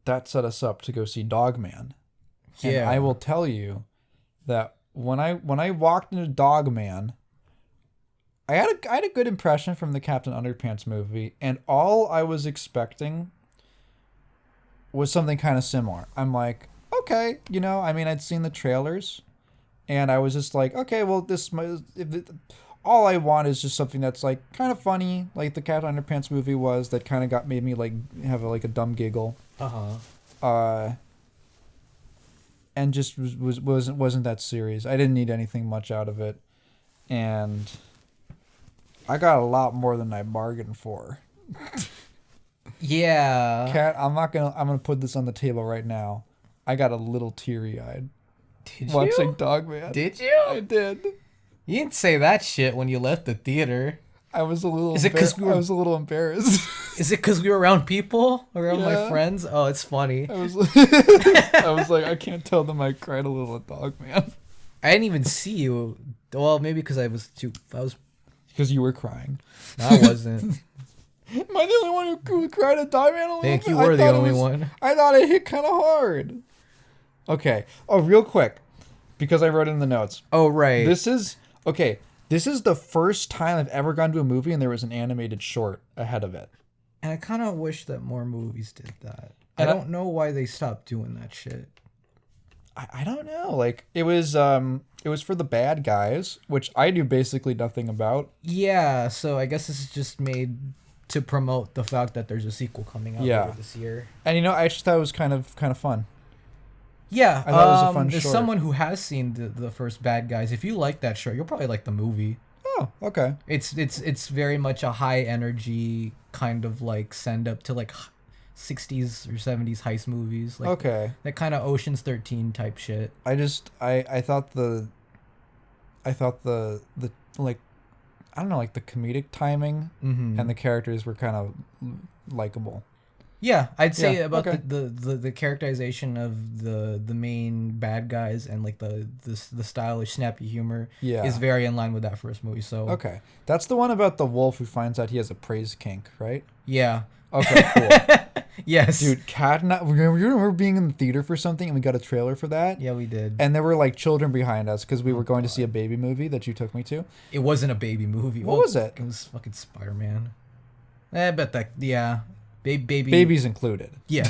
that set us up to go see Dogman. Yeah. And I will tell you that when I walked into Dogman, I had a good impression from the Captain Underpants movie, and all I was expecting was something kind of similar. I'm like, okay, I mean, I'd seen the trailers, and I was just like, okay, well, all I want is just something that's like kind of funny, like the Captain Underpants movie was, that kind of made me like have like a dumb giggle. And just wasn't that serious. I didn't need anything much out of it, and I got a lot more than I bargained for. Yeah. Kat, I'm gonna put this on the table right now. I got a little teary-eyed watching Dogman. Did you? I did. You didn't say that shit when you left the theater. I was a little. I was a little embarrassed. Is it because we were around people, around my Yeah. friends? Oh, it's funny. I was like, I can't tell them I cried a little at Dogman. I didn't even see you. Well, maybe because I was Because you were crying. No, I wasn't. Am I the only one who cried at Dogman a little I think bit? you were the only one. I thought it hit kind of hard. Okay. Oh, real quick, because I wrote in the notes. Oh, right. This is the first time I've ever gone to a movie and there was an animated short ahead of it. And I kind of wish that more movies did that. And I don't know why they stopped doing that shit. I don't know. Like it was for the bad guys, which I knew basically nothing about. Yeah, so I guess this is just made to promote the fact that there's a sequel coming out later this year. And I just thought it was kind of fun. Yeah, I thought it was a fun there's short. someone who has seen the first Bad Guys. If you like that short, you'll probably like the movie. Oh, okay. It's very much a high energy kind of like send up to like 60s or 70s heist movies. Like Okay. that kind of Ocean's 13 type shit. I thought the like, I don't know, like the comedic timing and the characters were kind of likable. Yeah, I'd say about okay. the characterization of the main bad guys and like the stylish snappy humor is very in line with that first movie. So okay, that's the one about the wolf who finds out he has a praise kink, right? Yeah. Okay, cool. Yes, dude. Kat and I, remember being in the theater for something and we got a trailer for that. Yeah, we did. And there were like children behind us because we were going to see a baby movie that you took me to. It wasn't a baby movie. What was it? It was fucking Spider-Man. But that Baby's included. Yeah.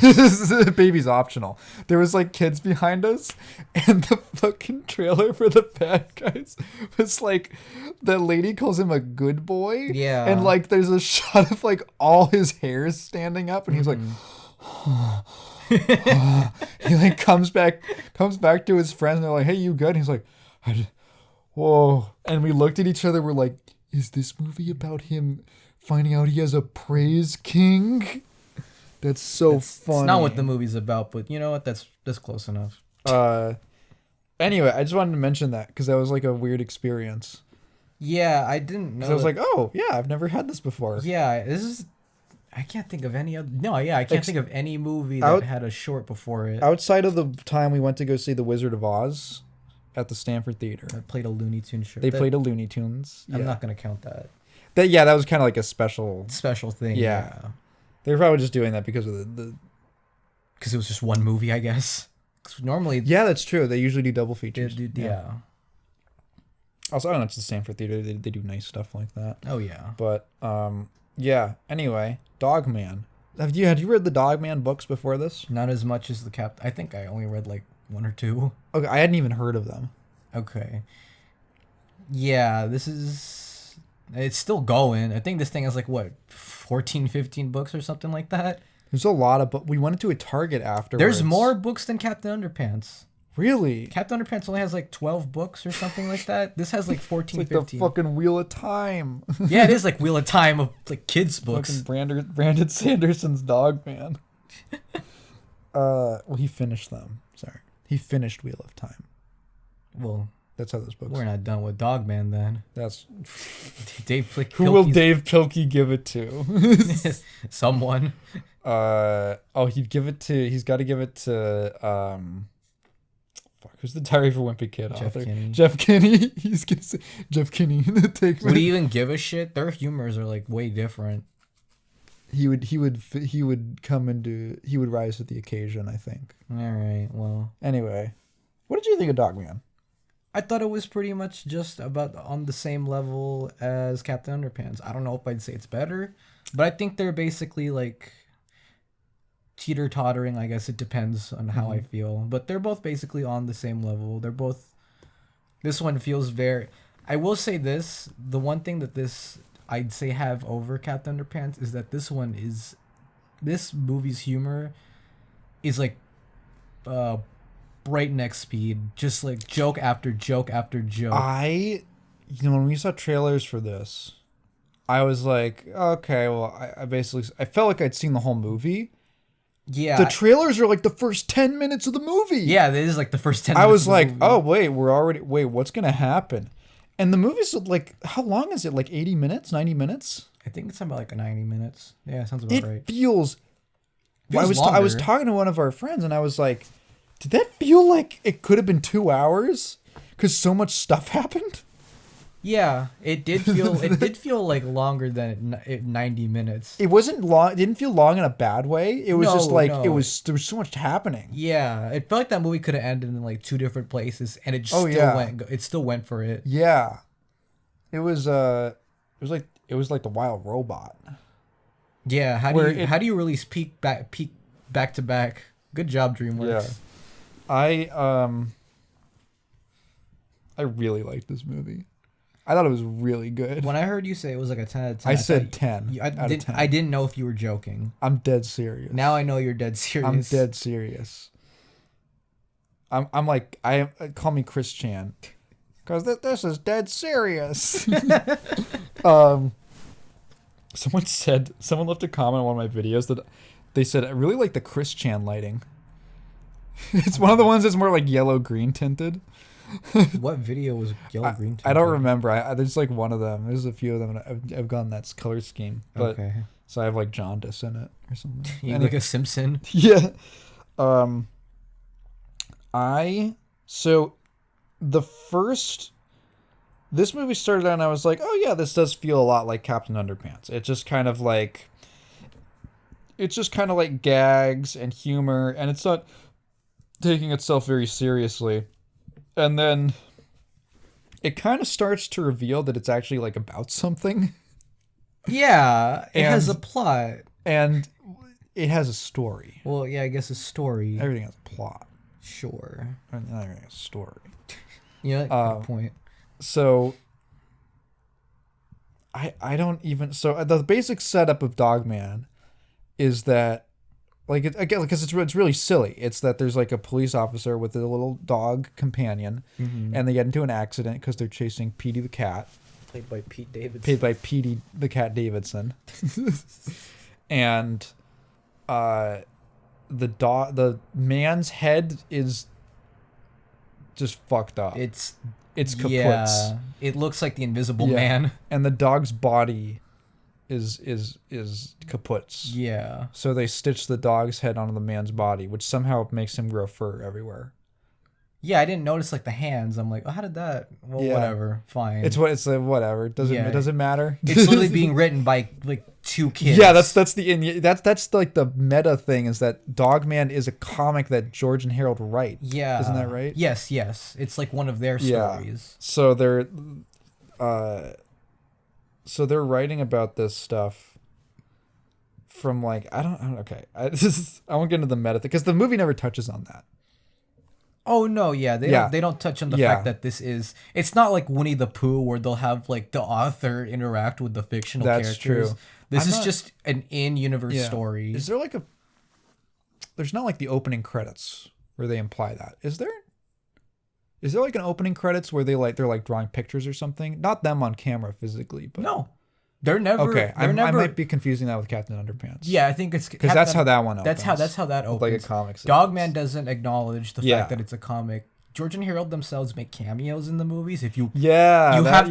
Baby's optional. There was like kids behind us, and the fucking trailer for the bad guys was like, the lady calls him a good boy. Yeah. And like there's a shot of like all his hairs standing up, and he's like, he like comes back to his friends, and they're like, hey, you good? And he's like, whoa. And we looked at each other, we're like, is this movie about him finding out he has a praise king? That's funny. It's not what the movie's about, but you know what? That's close enough. Anyway, I just wanted to mention that because that was like a weird experience. Yeah, I didn't know. I was like, oh yeah, I've never had this before. Yeah, I can't think of any other. No, yeah, I can't think of any movie that had a short before it. Outside of the time we went to go see The Wizard of Oz at the Stanford Theater. I played a Looney Tunes short. They played a Looney Tunes. I'm not gonna count that. That was kind of like a special thing. Yeah. They were probably just doing that because of the because it was just one movie, I guess. 'Cause normally, yeah, that's true. They usually do double features. Yeah. Also, I don't know. It's the Stanford Theater. They do nice stuff like that. Oh yeah. But yeah. Anyway, Dogman. Had you read the Dogman books before this? Not as much as the Cap. I think I only read like one or two. Okay, I hadn't even heard of them. Okay. Yeah, it's still going. I think this thing has like what, 14, 15 books or something like that. There's a lot of, but we went into a Target afterwards. There's more books than Captain Underpants. Really? Captain Underpants only has like 12 books or something like that. This has like 14, it's like 15. the fucking Wheel of Time. Yeah, it is like Wheel of Time of like kids' books. Fucking Brandon Sanderson's Dogman. Well, he finished them. Sorry. He finished Wheel of Time. Well, that's how those books. We're not done with Dogman then. That's Who will Dave Pilkey give it to? Someone. He'd give it to. He's got to give it to. Who's the Diary for Wimpy Kid author? Kinney. Jeff Kinney. He's gonna say Jeff Kinney. Would he even give a shit? Their humors are like way different. he would rise to the occasion, I think. All right. Well, Anyway, what did you think of Dogman? I thought it was pretty much just about on the same level as Captain Underpants. I don't know if I'd say it's better, but I think they're basically like teeter-tottering. I guess it depends on how I feel, but they're both basically on the same level. They're both. This one feels very. I will say this: the one thing that this I'd say have over Captain Underpants is that this movie's humor is like breakneck speed, just like joke after joke after joke. When we saw trailers for this, I was like, okay, well, I felt like I'd seen the whole movie. Yeah. The trailers are like the first 10 minutes of the movie. Yeah, this is like the first 10 minutes. I was like, oh, wait, what's going to happen? And the movie's like, how long is it? Like 80 minutes, 90 minutes? I think it's about like 90 minutes. Yeah, sounds about right. It feels I was longer. talking to one of our friends and I was like, did that feel like it could have been 2 hours? Because so much stuff happened? Yeah, it did feel like longer than 90 minutes. It wasn't long. It didn't feel long in a bad way. It was just like, there was so much happening. Yeah, it felt like that movie could have ended in like 2 different places and it still went for it. Yeah. It was like the Wild Robot. Yeah, how do you release peak back to back? Good job, DreamWorks. Yeah. I really liked this movie. I thought it was really good. When I heard you say it was like a 10 out of 10, I said 10 out of 10. I didn't know if you were joking. I'm dead serious. Now I know you're dead serious. I'm dead serious. I'm like, call me Chris Chan. Because this is dead serious. Someone left a comment on one of my videos that they said, I really like the Chris Chan lighting. It's one of the ones that's more like yellow-green tinted. What video was yellow-green tinted? I don't remember. There's like one of them. There's a few of them. And I've gotten that color scheme. But, okay. So I have like jaundice in it or something. You look like a Simpson. Yeah. This movie started out and I was like, oh yeah, this does feel a lot like Captain Underpants. It's just kind of like gags and humor, and it's not taking itself very seriously. And then it kind of starts to reveal that it's actually like about something. Yeah, it has a plot. And it has a story. Well, yeah, I guess a story. Everything has a plot. Sure. And everything has a story. Yeah, good point. So I don't even... So the basic setup of Dogman is that, like, again, because it's really silly. It's that there's like a police officer with a little dog companion, and they get into an accident because they're chasing Petey the cat. Played by Pete Davidson. Played by Petey the Cat Davidson. And the man's head is just fucked up. It's kaput. Yeah, it looks like the Invisible Man. And the dog's body is kaput. Yeah. So they stitch the dog's head onto the man's body, which somehow makes him grow fur everywhere. Yeah, I didn't notice like the hands. I'm like, oh, how did that? Well, whatever, fine. It's whatever. It doesn't matter. It's literally being written by like 2 kids. Yeah, that's like the meta thing is that Dogman is a comic that George and Harold write. Yeah, isn't that right? Yes. It's like one of their stories. So they're writing about this stuff from like I won't get into the meta thing because the movie never touches on that. Oh no, yeah, they don't touch on the fact that it's not like Winnie the Pooh where they'll have like the author interact with the fictional characters. True. This is just an in-universe story. Is there like there's not like the opening credits where they imply that. Is there like an opening credits where they're like drawing pictures or something? Not them on camera physically, but no. They're never. Okay, I might be confusing that with Captain Underpants. Yeah, I think it's because that's how that one opens. That's how that opens. Like a comic. Dogman doesn't acknowledge the fact that it's a comic. George and Harold themselves make cameos in the movies. If you you have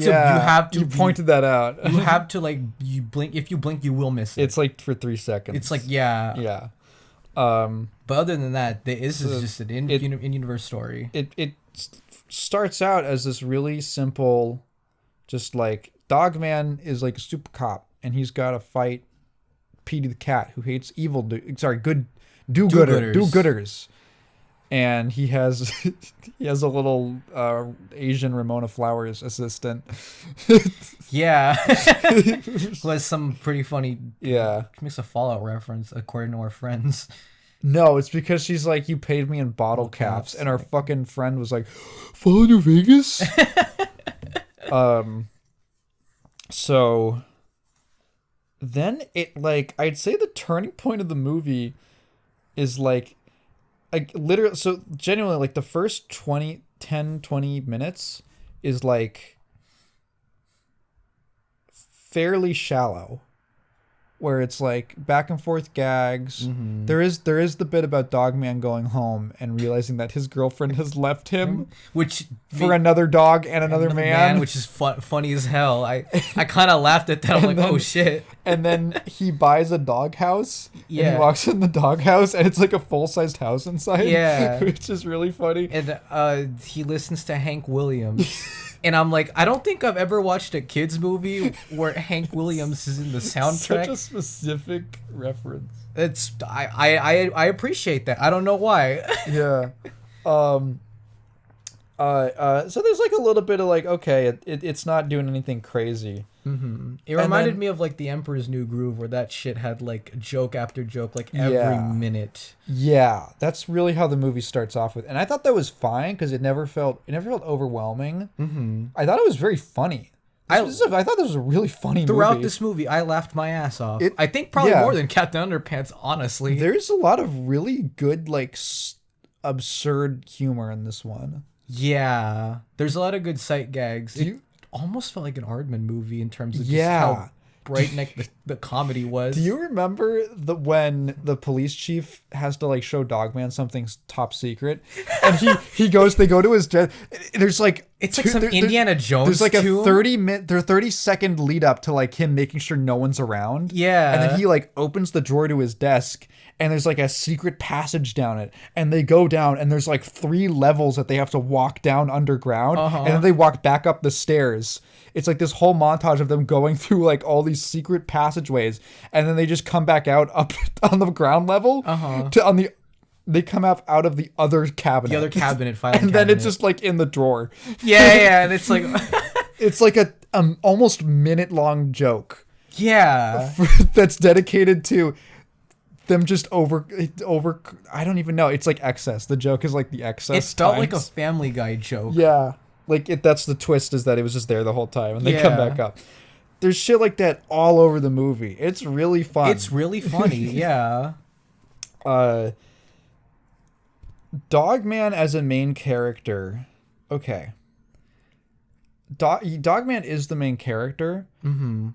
to you pointed that out. You have to like you blink. If you blink, you will miss it. It's like for 3 seconds. It's like yeah. But other than that, this is just an in-universe story. It starts out as this really simple, just like. Dogman is like a super cop, and he's got to fight Petey the cat who hates good do-gooders. And he has a little Asian Ramona Flowers assistant. Yeah. Who has some pretty funny... Yeah. Makes a Fallout reference, according to our friends. No, it's because she's like, you paid me in bottle caps. And our fucking friend was like, follow New Vegas? So then it, like, I'd say the turning point of the movie is like literally, so genuinely, like the first 20 minutes is like fairly shallow, where it's like back and forth gags. Mm-hmm. There is the bit about Dogman going home and realizing that his girlfriend has left him, which for another dog and another man, which is funny as hell. I kind of laughed at that. I'm like, oh shit. And then he buys a dog house. Yeah. And he walks in the dog house and it's like a full-sized house inside. Yeah. Which is really funny. And he listens to Hank Williams. And I'm like, I don't think I've ever watched a kids movie where Hank Williams is in the soundtrack. Such a specific reference. It's I appreciate that. I don't know why. Yeah. So there's like a little bit of like, okay, it's not doing anything crazy. Mm-hmm. It reminded me of like The Emperor's New Groove, where that shit had like joke after joke, like every minute. Yeah, that's really how the movie starts off with, and I thought that was fine because it never felt overwhelming. Mm-hmm. I thought it was very funny. I thought this was a really funny movie. Throughout this movie, I laughed my ass off. I think probably more than Captain Underpants, honestly. There's a lot of really good, like, absurd humor in this one. Yeah. There's a lot of good sight gags. It almost felt like an Aardman movie in terms of just how breakneck the comedy was. Do you remember when the police chief has to like show Dogman something's top secret, and they go to his desk. There's like it's like some Indiana Jones. There's like a 30-second lead up to like him making sure no one's around. Yeah, and then he like opens the drawer to his desk, and there's like a secret passage down it, and they go down, and there's like 3 levels that they have to walk down underground, and then they walk back up the stairs. It's like this whole montage of them going through like all these secret passageways, and then they just come back out up on the ground level they come out of the other cabinet. The other cabinet, filing and then it's just like in the drawer. Yeah, and it's like it's like a almost minute-long joke. Yeah. That's dedicated to them just over I don't even know. It's like excess. The joke is like the excess. It felt like a Family Guy joke. Yeah. Like that's the twist, is that it was just there the whole time and they come back up. There's shit like that all over the movie. It's really fun. It's really funny. Yeah. Dogman as a main character. Okay. Dogman is the main character. Mm-hmm.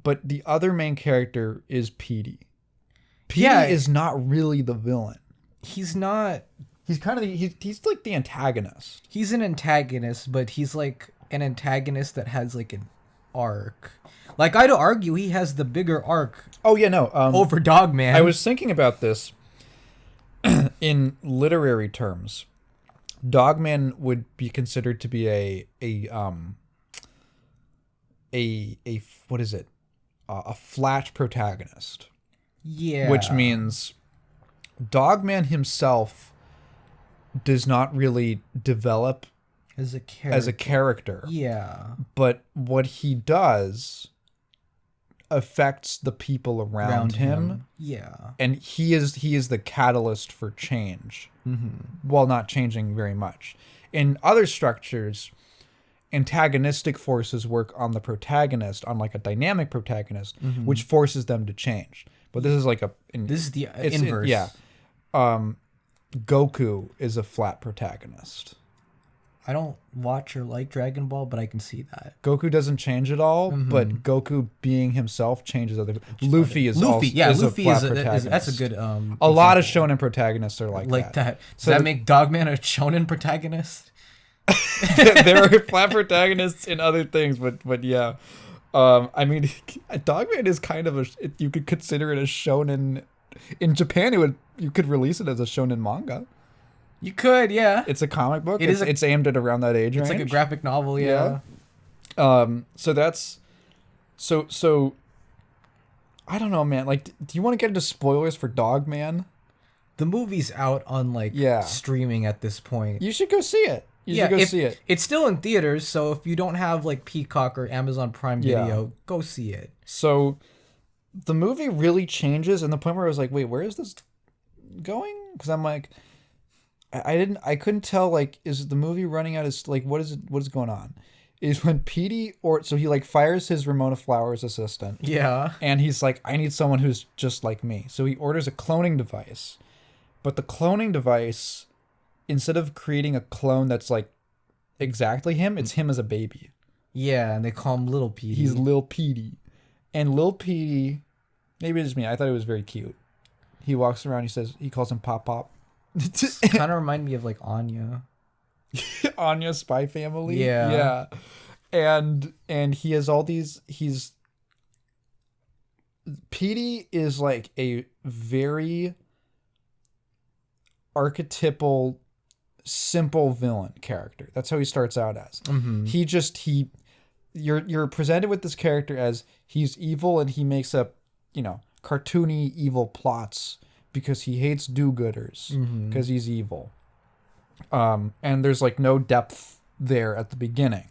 But the other main character is Petey. Petey is not really the villain. He's not. He's kind of he's like the antagonist. He's an antagonist, but he's like an antagonist that has like an arc. Like, I'd argue he has the bigger arc. Oh yeah, no. Over Dogman. I was thinking about this in literary terms. Dogman would be considered to be a what is it? A flat protagonist. Yeah. Which means Dogman himself does not really develop as a character. Yeah. But what he does affects the people around him. Yeah. And he is the catalyst for change. Mm-hmm. While not changing very much. In other structures, antagonistic forces work on the protagonist, on like a dynamic protagonist, which forces them to change. But this is like this is the inverse. Goku is a flat protagonist. I don't watch or like Dragon Ball, but I can see that. Goku doesn't change at all, but Goku being himself changes other. Luffy is a flat protagonist. That's a good. A lot of shonen protagonists are like that. Does that make Dogman a shonen protagonist? There are flat protagonists in other things, but yeah. I mean, Dogman is kind of you could consider it a shonen. In Japan, you could release it as a shonen manga. You could, yeah. It's a comic book. It's aimed at around that age range. It's like a graphic novel, yeah. So that's so I don't know, man. Like, do you want to get into spoilers for Dogman? The movie's out on like streaming at this point. You should go see it. You should go see it. It's still in theaters, so if you don't have like Peacock or Amazon Prime Video, go see it. So the movie really changes, and the point where I was like, wait, where is this going? Because I'm like, I couldn't tell, like, is the movie running out of, like, what is going on? Is when Petey, so he like fires his Ramona Flowers assistant. Yeah. And he's like, I need someone who's just like me. So he orders a cloning device. But the cloning device, instead of creating a clone that's like exactly him, it's him as a baby. Yeah, and they call him Little Petey. He's Lil Petey. And Lil Petey, maybe it's me, I thought it was very cute. He walks around, he calls him Pop Pop. Kind of remind me of like Anya. Anya Spy Family. Yeah. And he has all these, Petey is like a very archetypal, simple villain character. That's how he starts out as. Mm-hmm. You're presented with this character as he's evil, and he makes up, cartoony evil plots because he hates do-gooders because he's evil. And there's like no depth there at the beginning.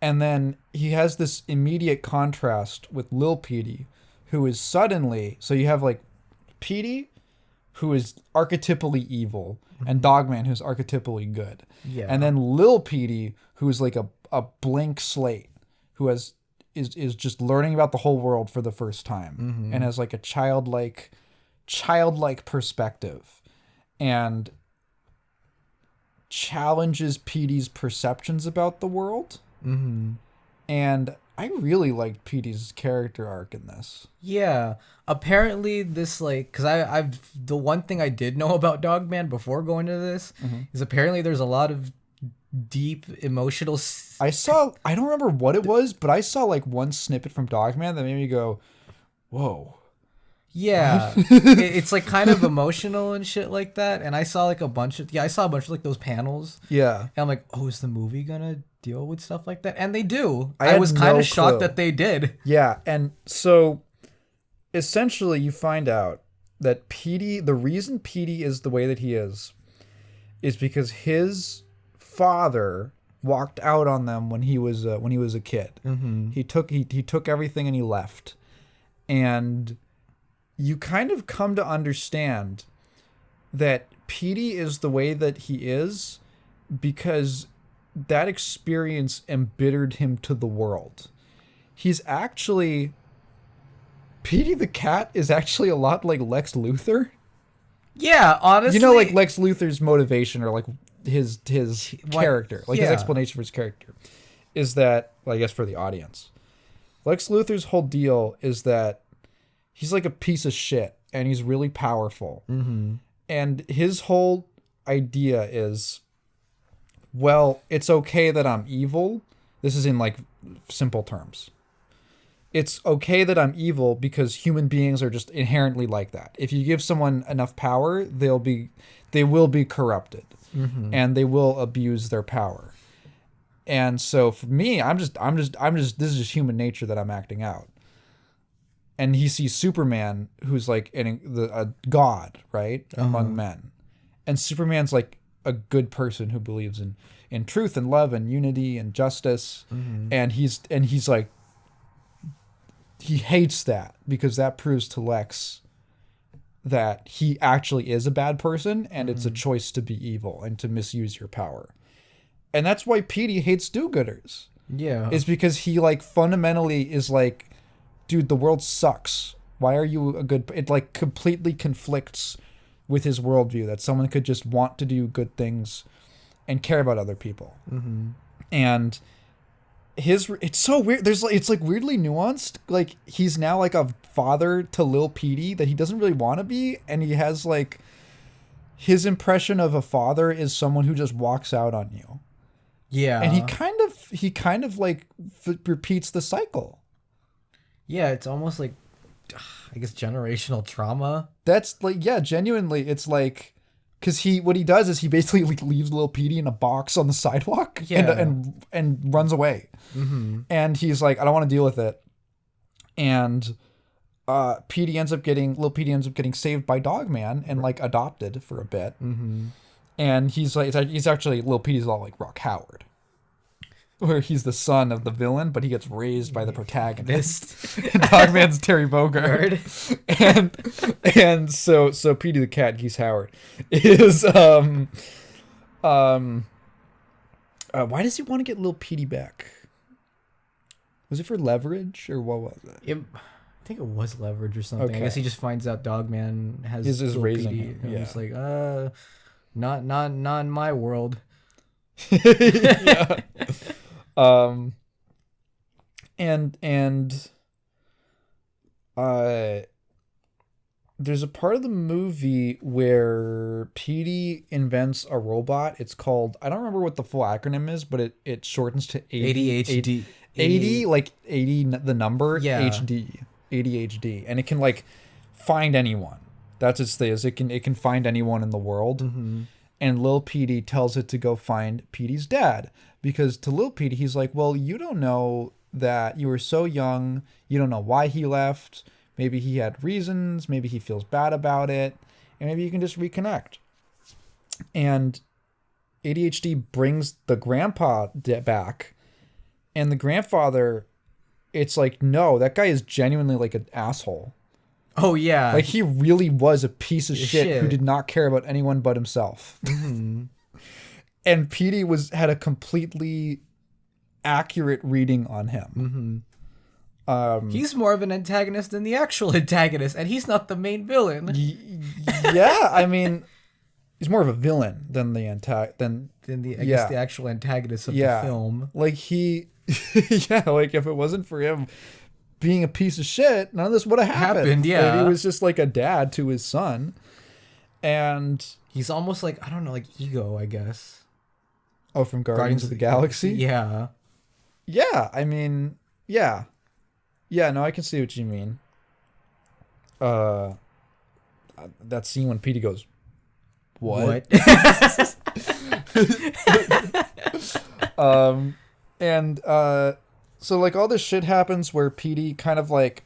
And then he has this immediate contrast with Lil Petey, who is suddenly, so you have like Petey, who is archetypally evil, and Dogman, who's archetypally good. Yeah. And then Lil Petey, who's like a blank slate, who is just learning about the whole world for the first time, and has like a childlike perspective, and challenges Petey's perceptions about the world. And I really liked Petey's character arc in this. Yeah, apparently this, like, because I've the one thing I did know about Dogman before going to this is apparently there's a lot of deep emotional. I don't remember what it was, but I saw like one snippet from Dogman that made me go, "Whoa." Yeah, it's like kind of emotional and shit like that. And I saw like a bunch of like those panels. Yeah, and I'm like, oh, is the movie gonna deal with stuff like that? And they do. I was kind of shocked that they did. Yeah, and so essentially you find out that Petey, the reason Petey is the way that he is because his father walked out on them when he was a kid. He took everything and he left, and you kind of come to understand that Petey is the way that he is because that experience embittered him to the world. He's actually... Petey the Cat is actually a lot like Lex Luthor. Yeah, honestly. Like Lex Luthor's motivation, or like his character, like his explanation for his character, is that, well, I guess for the audience, Lex Luthor's whole deal is that he's like a piece of shit, and he's really powerful. And his whole idea is, well, it's okay that I'm evil. This is in like simple terms. It's okay that I'm evil because human beings are just inherently like that. If you give someone enough power, they will be corrupted, and they will abuse their power. And so for me, I'm just this is just human nature that I'm acting out. And he sees Superman, who's like a god, right, among men, and Superman's like a good person who believes in truth and love and unity and justice, and he's like, he hates that because that proves to Lex that he actually is a bad person, and it's a choice to be evil and to misuse your power. And that's why Petey hates do-gooders. Yeah, is because he like fundamentally is like, dude, the world sucks. Why are you a good... It like completely conflicts with his worldview that someone could just want to do good things and care about other people. And it's so weird. It's like weirdly nuanced. Like he's now like a father to Lil Petey that he doesn't really want to be. And he has like, his impression of a father is someone who just walks out on you. Yeah. And he kind of like repeats the cycle. Yeah, it's almost like, I guess, generational trauma. That's like, yeah, genuinely, it's like, because what he does is he basically like leaves Lil Petey in a box on the sidewalk, and runs away. And he's like, I don't want to deal with it. And Lil Petey ends up getting saved by Dogman and like adopted for a bit. Mm-hmm. And he's actually Lil Petey's all like Rock Howard, where he's the son of the villain, but he gets raised by the protagonist. Dogman's Terry Bogard, and so Petey the Cat, Geese Howard, is why does he want to get Lil Petey back? Was it for leverage or what was it? I think it was leverage or something. Okay. I guess he just finds out Dogman has Is raising Petey, him. and Yeah. he's like, not in my world. Yeah. And there's a part of the movie where Petey invents a robot. It's called, I don't remember what the full acronym is, but it shortens to ADHD. 80, like 80 the number, Yeah. HD, ADHD, and it can like find anyone. That's its thing. Is it can find anyone in the world. Mm-hmm. And Lil Petey tells it to go find Petey's dad, because to Lil Petey he's like, well, you don't know that you were so young, you don't know why he left. Maybe he had reasons, maybe he feels bad about it, and maybe you can just reconnect. And ADHD brings the grandpa back, and the grandfather, it's like, no, that guy is genuinely like an asshole. Oh yeah, Like he really was a piece of shit who did not care about anyone but himself. Mm-hmm. And Petey had a completely accurate reading on him. Mm-hmm. He's more of an antagonist than the actual antagonist, and he's not the main villain. Yeah, I mean, he's more of a villain than the I guess the actual antagonist of the film. Like like if it wasn't for him being a piece of shit, none of this would have happened. Yeah. Like, he was just like a dad to his son. And he's almost like, I don't know, like Ego, I guess. Oh, from Guardians of the Galaxy? Yeah. Yeah, I mean, yeah. Yeah, no, I can see what you mean. That scene when Petey goes, what? So like all this shit happens where Petey kind of like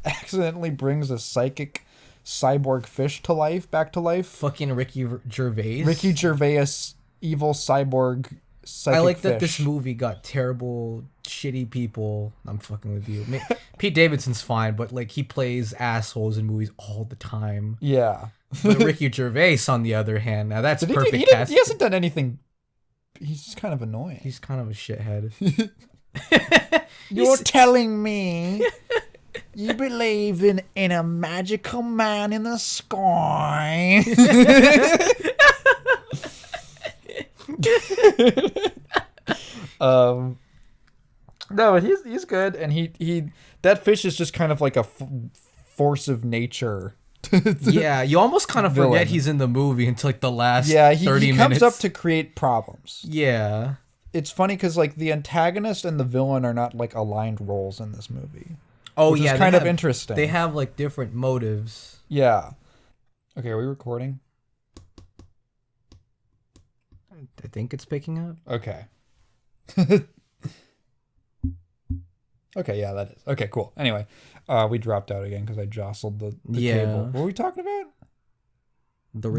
accidentally brings a psychic cyborg fish back to life. Fucking Ricky Gervais. Ricky Gervais, evil cyborg psychic I like fish. that this movie got terrible, shitty people. I'm fucking with you. Pete Davidson's fine, but like he plays assholes in movies all the time. Yeah. But Ricky Gervais, on the other hand, now that's perfect he casting. hasn't done anything. He's just kind of annoying. He's kind of a shithead. You're telling me you believe in a magical man in the sky? No, but he's good, and he that fish is just kind of like a force of nature. Yeah, you almost kind of Villain. forget he's in the movie until like the last 30 he minutes. comes up to create problems. Yeah. It's funny because like the antagonist and the villain are not like aligned roles in this movie. Oh which yeah, is kind of interesting. They have like different motives. Yeah. Okay, are we recording? I think it's picking up. Okay. Okay, yeah, that is. Okay, cool. Anyway, we dropped out again because I jostled the cable. What were we talking about? The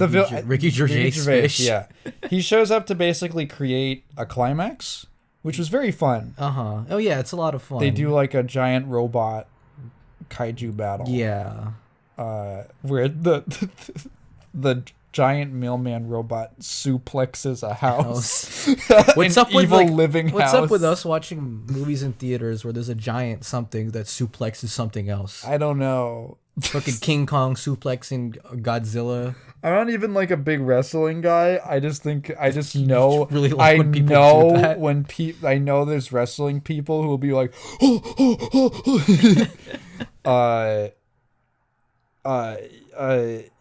Ricky Gervais fish. Yeah. He shows up to basically create a climax, which was very fun. Uh-huh. Oh yeah, it's a lot of fun. They do like a giant robot kaiju battle. Yeah. Where the giant mailman robot suplexes a house. What's An up with evil living what's house. up with us watching movies in theaters where there's a giant something that suplexes something else? I don't know. Fucking King Kong suplexing Godzilla. I'm not even like a big wrestling guy. I just know really like when people do that. I know there's wrestling people who will be like,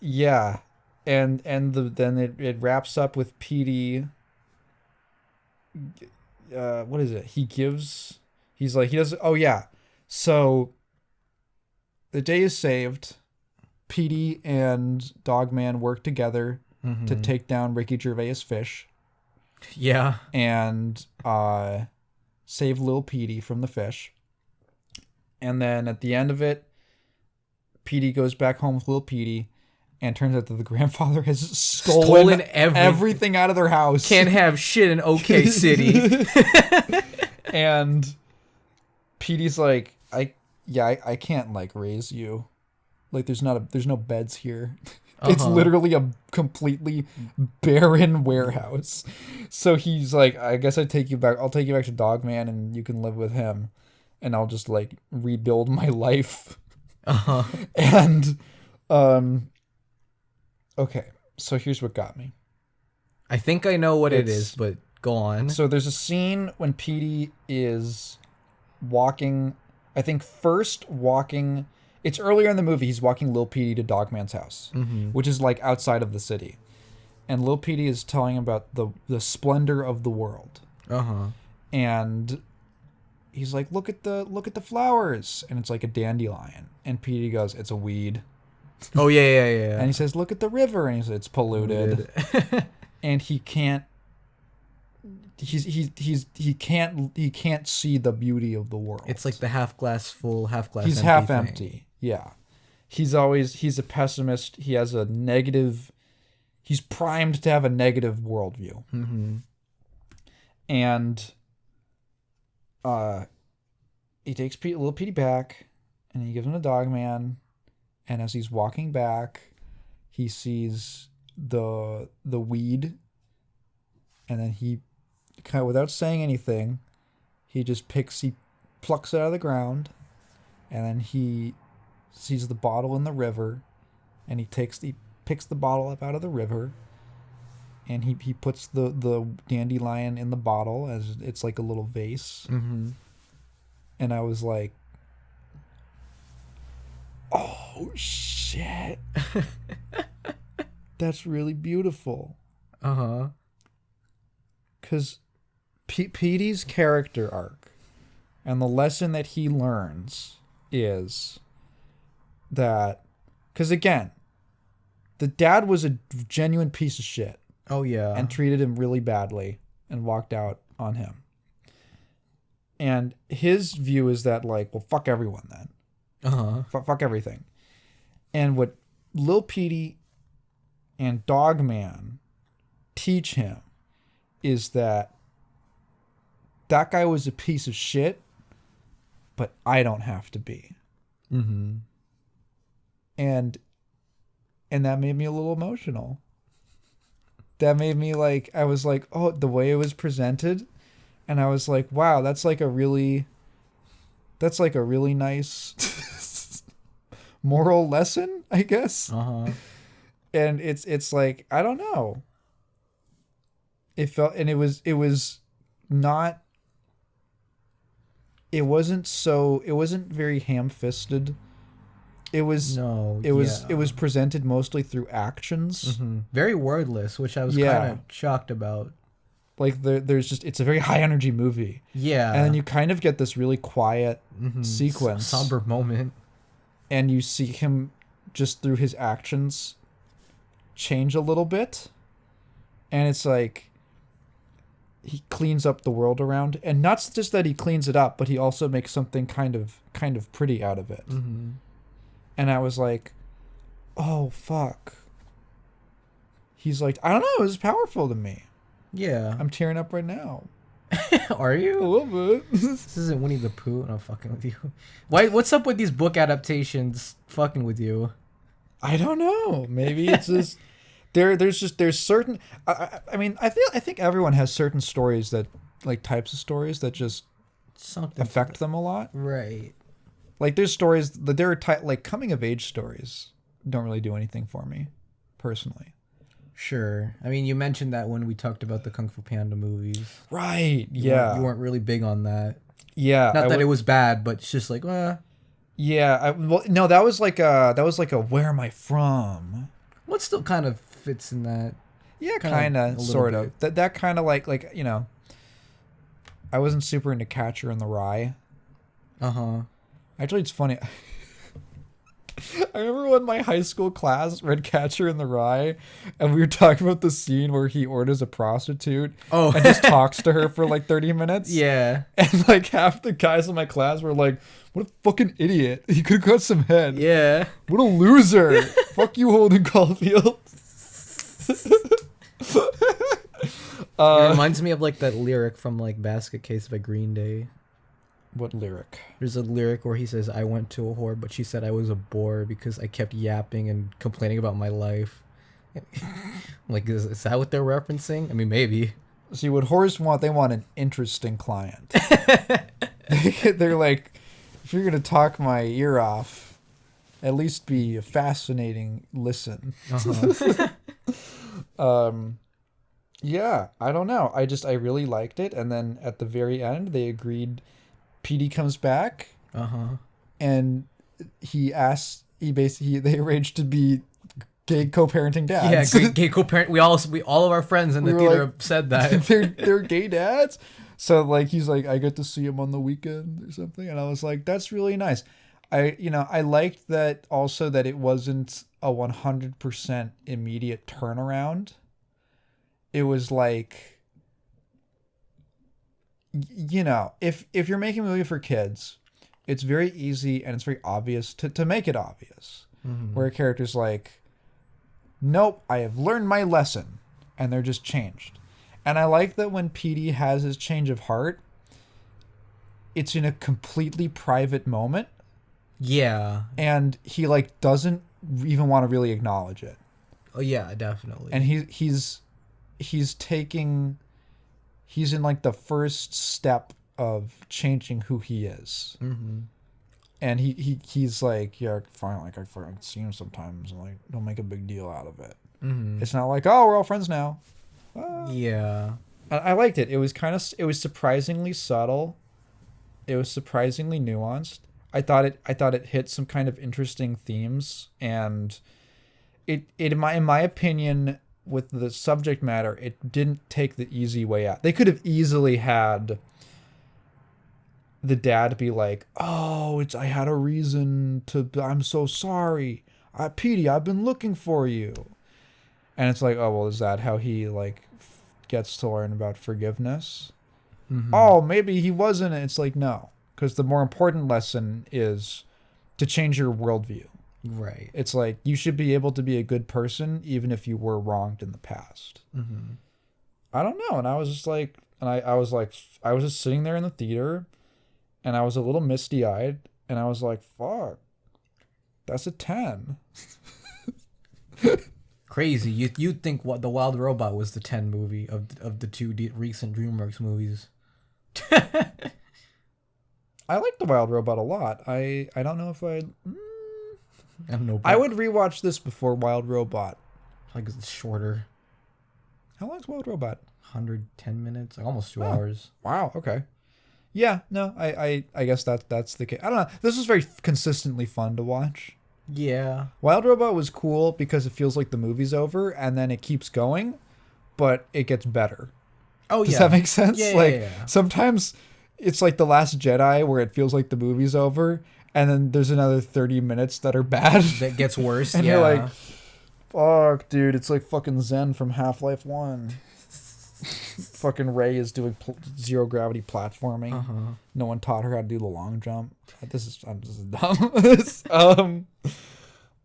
yeah, and then it wraps up with Petey. What is it? Oh yeah, so the day is saved. Petey and Dogman work together to take down Ricky Gervais' fish. Yeah. And save Lil Petey from the fish. And then at the end of it, Petey goes back home with little Petey, and turns out that the grandfather has stolen everything out of their house. Can't have shit in OK City. And Petey's like, I can't like raise you. Like there's no beds here. It's literally a completely barren warehouse. So he's like, I guess I'll take you back to Dogman and you can live with him. And I'll just like rebuild my life. And okay, so here's what got me. I think I know what it is, but go on. So there's a scene when Petey is walking, I think first walking, it's earlier in the movie, he's walking Lil Petey to Dogman's house, which is like outside of the city. And Lil Petey is telling about the splendor of the world. And he's like, look at the flowers. And it's like a dandelion. And Petey goes, it's a weed. Oh, yeah. And he says, look at the river. And he says, it's polluted. And he can't he can't see the beauty of the world. It's like the half glass full, half glass he's empty half thing. empty. Yeah. He's a pessimist. He has a negative, he's primed to have a negative worldview. And he takes little Petey back and he gives him a Dogman. And as he's walking back, he sees the weed, and then he kind of, without saying anything, he plucks it out of the ground, and then he sees the bottle in the river, and he picks the bottle up out of the river, and he puts the dandelion in the bottle as it's like a little vase. And I was like, oh shit. That's really beautiful. Because Petey's character arc and the lesson that he learns is that, because again, the dad was a genuine piece of shit. Oh yeah. And treated him really badly and walked out on him. And his view is that like, well, fuck everyone then. Fuck everything. And what Lil Petey and Dogman teach him is that guy was a piece of shit, but I don't have to be. And that made me a little emotional. That made me like, I was like, oh, the way it was presented, and I was like, wow, that's like a really nice moral lesson, I guess. And it's like, I don't know. It felt, and it wasn't very ham-fisted. It was presented mostly through actions. Very wordless, which I was kind of shocked about. Like it's a very high energy movie. Yeah. And then you kind of get this really quiet sequence. Somber moment. And you see him just through his actions change a little bit. And it's like he cleans up the world around, and not just that he cleans it up, but he also makes something kind of pretty out of it. And I was like, oh fuck. He's like, I don't know, it was powerful to me. Yeah. I'm tearing up right now. Are you? A little bit. This isn't Winnie the Pooh. I'm fucking with you. What's up with these book adaptations fucking with you? I don't know. Maybe it's just there's certain. I mean, I think everyone has certain stories that, like, types of stories that just affect them a lot. Right. Like there's stories that like coming of age stories don't really do anything for me, personally. Sure. I mean, you mentioned that when we talked about the Kung Fu Panda movies. Right. Yeah. You weren't really big on that. Yeah. Not that it was bad, but it's just like, yeah. No, that was like a where am I from? What still kind of fits in that? Yeah, kind of, sort of. That kind of like, you know, I wasn't super into Catcher in the Rye. Actually, it's funny. I remember when my high school class read Catcher in the Rye, and we were talking about the scene where he orders a prostitute and just talks to her for like 30 minutes. Yeah. And like half the guys in my class were like, What a fucking idiot. He could have got some head. Yeah. What a loser. Fuck you, Holden Caulfield. It reminds me of like that lyric from like Basket Case by Green Day. What lyric? There's a lyric where he says, I went to a whore, but she said I was a bore because I kept yapping and complaining about my life. Like, is that what they're referencing? I mean, maybe. See, what whores want, they want an interesting client. They're like, if you're going to talk my ear off, at least be a fascinating listen. Yeah, I don't know. I really liked it. And then at the very end, they agreed Petey comes back. And they arranged to be gay co-parenting dads. Yeah, gay co-parent. We all of our friends in the theater like, said that. they're gay dads. So like he's like, I get to see him on the weekend or something, and I was like, that's really nice. I liked that also that it wasn't a 100% immediate turnaround. It was like, if you're making a movie for kids, it's very easy and it's very obvious to make it obvious. Where a character's like, nope, I have learned my lesson, and they're just changed. And I like that when Petey has his change of heart, it's in a completely private moment. Yeah. And he like doesn't even want to really acknowledge it. Oh yeah, definitely. And he's in like the first step of changing who he is. And he's like, yeah, fine, like I see him sometimes, and like don't make a big deal out of it. It's not like, oh, we're all friends now. Yeah. I liked it. It was surprisingly subtle. It was surprisingly nuanced. I thought it hit some kind of interesting themes, and it in my opinion, with the subject matter, it didn't take the easy way out. They could have easily had the dad be like, oh, I had a reason to, I'm so sorry. Petey, I've been looking for you. And it's like, oh, well, is that how he like gets to learn about forgiveness? Oh, maybe he wasn't. It's like, no, because the more important lesson is to change your worldview. Right. It's like, you should be able to be a good person even if you were wronged in the past. I don't know. And I was just like, I was just sitting there in the theater, and I was a little misty-eyed, and I was like, fuck, that's a 10. Crazy. You'd think what The Wild Robot was the 10 movie of the two recent DreamWorks movies. I like The Wild Robot a lot. I don't know if I don't know. I would rewatch this before Wild Robot. Like it's shorter. How long is Wild Robot? 110 minutes, like almost 2 hours. Wow. Okay. Yeah. No. I guess that's the case. I don't know. This was very consistently fun to watch. Yeah. Wild Robot was cool because it feels like the movie's over and then it keeps going, but it gets better. Oh, Does that make sense? Yeah, like yeah. Sometimes it's like The Last Jedi where it feels like the movie's over, and then there's another 30 minutes that are bad. That gets worse. And you're like, fuck, dude, it's like fucking Zen from Half-Life 1. Fucking Rey is doing zero gravity platforming. No one taught her how to do the long jump. This is dumb.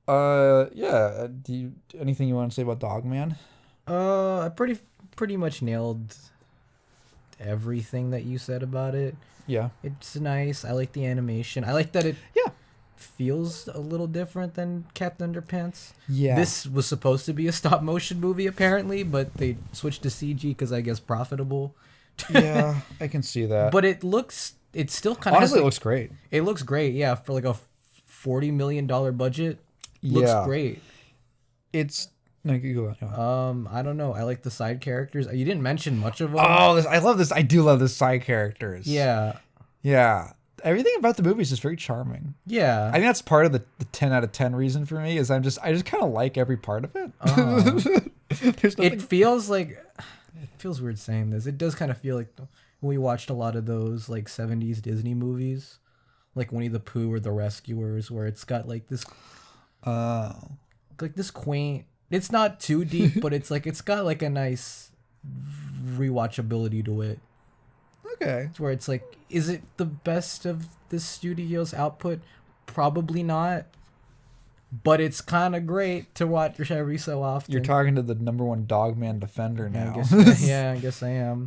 Yeah. Anything you want to say about Dogman? I pretty much nailed everything that you said about it. Yeah. It's nice. I like the animation. I like that it feels a little different than Captain Underpants. Yeah. This was supposed to be a stop motion movie apparently, but they switched to CG because I guess profitable. Yeah, I can see that. But it still kind of honestly, it looks great. It looks great, yeah, for like a $40 million budget. Looks great. It's no, you go on. I don't know. I like the side characters. You didn't mention much of them. Oh, I love this. I do love the side characters. Yeah. Yeah. Everything about the movie is just very charming. Yeah. I think that's part of the 10 out of 10 reason for me is I just kind of like every part of it. There's nothing... It feels weird saying this. It does kind of feel like we watched a lot of those like 70s Disney movies, like Winnie the Pooh or The Rescuers, where it's got like this like this quaint, it's not too deep, but it's got like a nice rewatchability to it. Okay. It's where it's like, is it the best of the studio's output? Probably not. But it's kind of great to watch every so often. You're talking to the number one Dogman defender now. I guess I am.